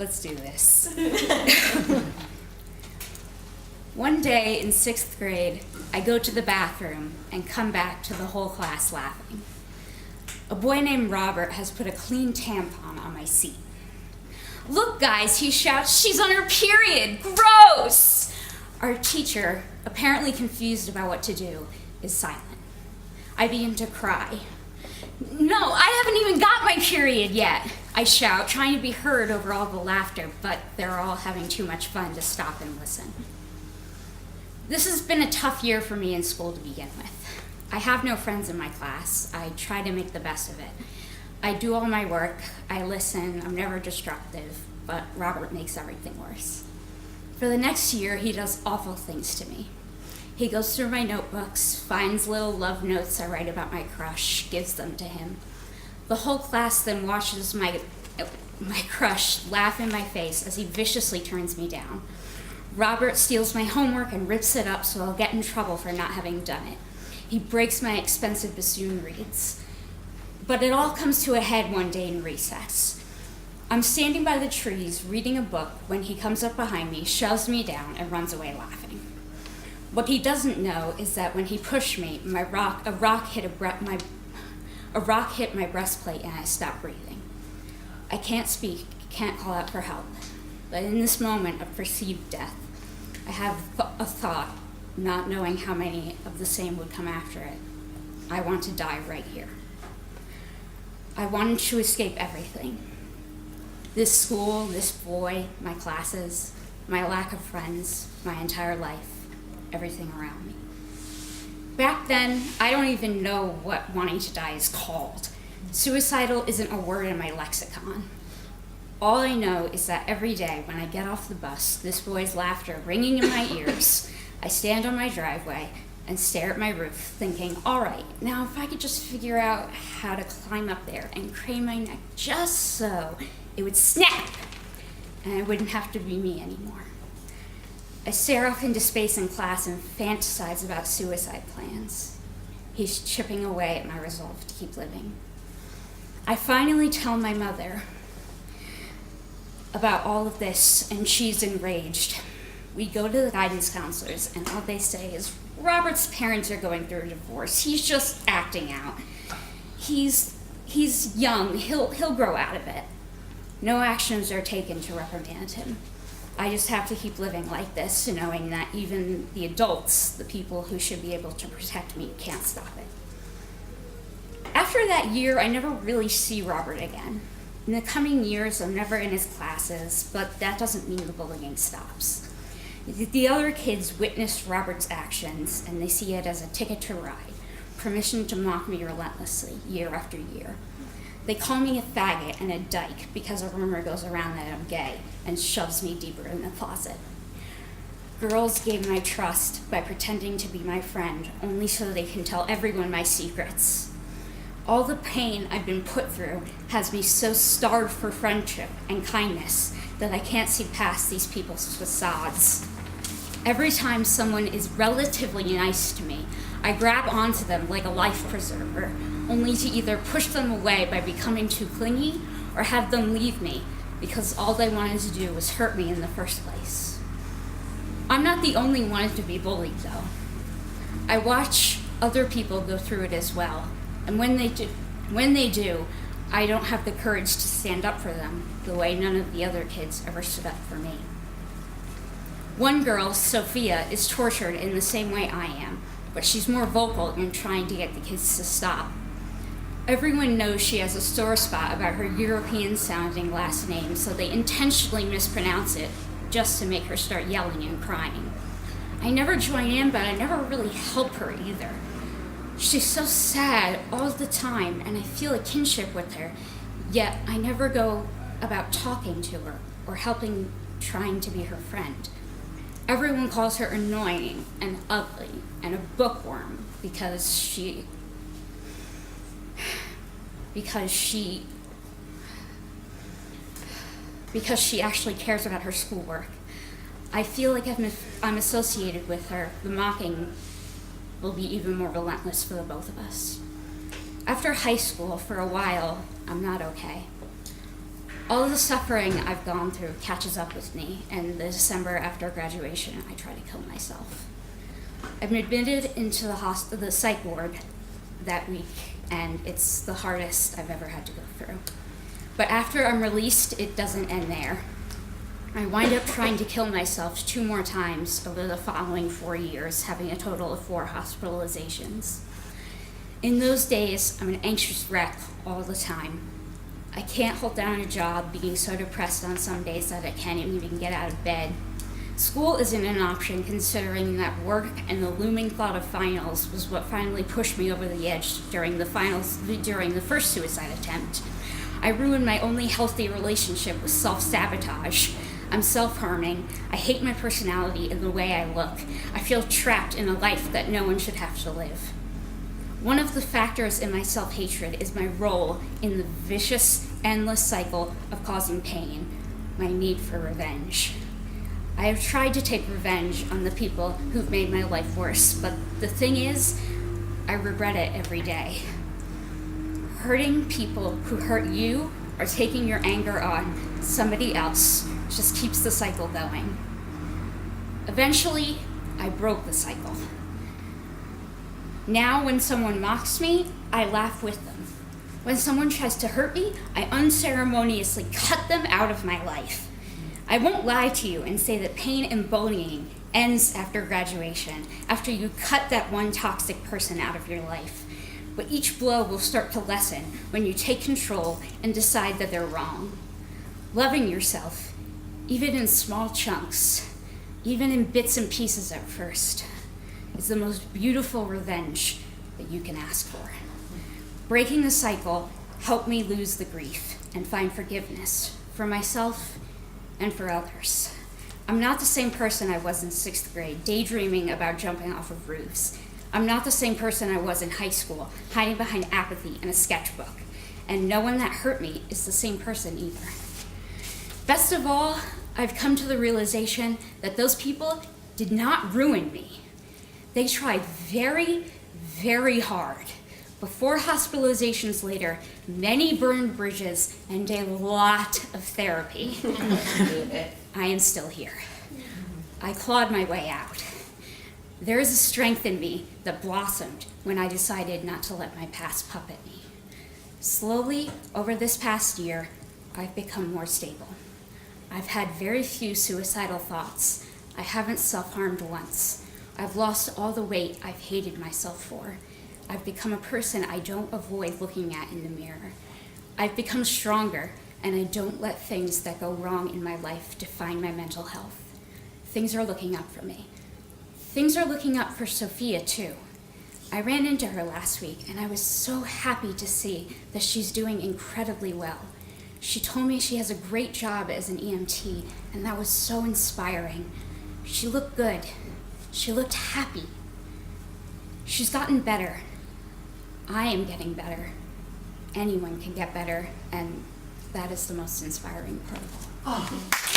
Let's do this. One day in 6th grade, I go to the bathroom and come back to the whole class laughing. A boy named Robert has put a clean tampon on my seat. "Look, guys," he shouts, "she's on her period! Gross!" Our teacher, apparently confused about what to do, is silent. I begin to cry. "No, I haven't even got my period yet," I shout, trying to be heard over all the laughter, but they're all having too much fun to stop and listen. This has been a tough year for me in school to begin with. I have no friends in my class. I try to make the best of it. I do all my work, I listen, I'm never disruptive, but Robert makes everything worse. For the next year, he does awful things to me. He goes through my notebooks, finds little love notes I write about my crush, gives them to him. The whole class then watches my crush laugh in my face as he viciously turns me down. Robert steals my homework and rips it up so I'll get in trouble for not having done it. He breaks my expensive bassoon reeds. But it all comes to a head one day in recess. I'm standing by the trees reading a book when he comes up behind me, shoves me down, and runs away laughing. What he doesn't know is that when he pushed me, a rock hit my breastplate and I stopped breathing. I can't speak, can't call out for help. But in this moment of perceived death, I have a thought, not knowing how many of the same would come after it. I want to die right here. I wanted to escape everything. This school, this boy, my classes, my lack of friends, my entire life, everything around me. Back then, I don't even know what wanting to die is called. Suicidal isn't a word in my lexicon. All I know is that every day when I get off the bus, this boy's laughter ringing in my ears, I stand on my driveway and stare at my roof thinking, all right, now if I could just figure out how to climb up there and crane my neck just so it would snap and it wouldn't have to be me anymore. I stare off into space in class and fantasize about suicide plans. He's chipping away at my resolve to keep living. I finally tell my mother about all of this, and she's enraged. We go to the guidance counselors, and all they say is, Robert's parents are going through a divorce. He's just acting out. He's young. He'll grow out of it. No actions are taken to reprimand him. I just have to keep living like this, knowing that even the adults, the people who should be able to protect me, can't stop it. After that year, I never really see Robert again. In the coming years, I'm never in his classes, but that doesn't mean the bullying stops. The other kids witness Robert's actions, and they see it as a ticket to ride, permission to mock me relentlessly, year after year. They call me a faggot and a dyke because a rumor goes around that I'm gay and shoves me deeper in the closet. Girls gain my trust by pretending to be my friend only so they can tell everyone my secrets. All the pain I've been put through has me so starved for friendship and kindness that I can't see past these people's facades. Every time someone is relatively nice to me, I grab onto them like a life preserver, only to either push them away by becoming too clingy or have them leave me because all they wanted to do was hurt me in the first place. I'm not the only one to be bullied, though. I watch other people go through it as well, and when they do, I don't have the courage to stand up for them the way none of the other kids ever stood up for me. One girl, Sophia, is tortured in the same way I am, but she's more vocal in trying to get the kids to stop. Everyone knows she has a sore spot about her European-sounding last name, so they intentionally mispronounce it just to make her start yelling and crying. I never join in, but I never really help her either. She's so sad all the time, and I feel a kinship with her, yet I never go about talking to her or trying to be her friend. Everyone calls her annoying and ugly and a bookworm because she actually cares about her schoolwork. I feel like I'm associated with her. The mocking will be even more relentless for the both of us. After high school, for a while, I'm not okay. All the suffering I've gone through catches up with me, and the December after graduation, I try to kill myself. I'm admitted into the psych ward that week, and it's the hardest I've ever had to go through. But after I'm released, it doesn't end there. I wind up trying to kill myself 2 more times over the following 4 years, having a total of 4 hospitalizations. In those days, I'm an anxious wreck all the time. I can't hold down a job, being so depressed on some days that I can't even get out of bed. School isn't an option, considering that work and the looming thought of finals was what finally pushed me over the edge during the first suicide attempt. I ruined my only healthy relationship with self-sabotage. I'm self-harming. I hate my personality and the way I look. I feel trapped in a life that no one should have to live. One of the factors in my self-hatred is my role in the vicious, endless cycle of causing pain, my need for revenge. I have tried to take revenge on the people who've made my life worse, but the thing is, I regret it every day. Hurting people who hurt you or taking your anger on somebody else just keeps the cycle going. Eventually, I broke the cycle. Now, when someone mocks me, I laugh with them. When someone tries to hurt me, I unceremoniously cut them out of my life. I won't lie to you and say that pain and bullying ends after graduation, after you cut that one toxic person out of your life. But each blow will start to lessen when you take control and decide that they're wrong. Loving yourself, even in small chunks, even in bits and pieces at first, is the most beautiful revenge that you can ask for. Breaking the cycle helped me lose the grief and find forgiveness for myself and for others. I'm not the same person I was in 6th grade, daydreaming about jumping off of roofs. I'm not the same person I was in high school, hiding behind apathy and a sketchbook. And no one that hurt me is the same person either. Best of all, I've come to the realization that those people did not ruin me. They tried very, very hard. But 4 hospitalizations later, many burned bridges, and a lot of therapy, I am still here. I clawed my way out. There is a strength in me that blossomed when I decided not to let my past puppet me. Slowly, over this past year, I've become more stable. I've had very few suicidal thoughts. I haven't self-harmed once. I've lost all the weight I've hated myself for. I've become a person I don't avoid looking at in the mirror. I've become stronger, and I don't let things that go wrong in my life define my mental health. Things are looking up for me. Things are looking up for Sophia, too. I ran into her last week, and I was so happy to see that she's doing incredibly well. She told me she has a great job as an EMT, and that was so inspiring. She looked good. She looked happy. She's gotten better. I am getting better. Anyone can get better, and that is the most inspiring part of all. Oh.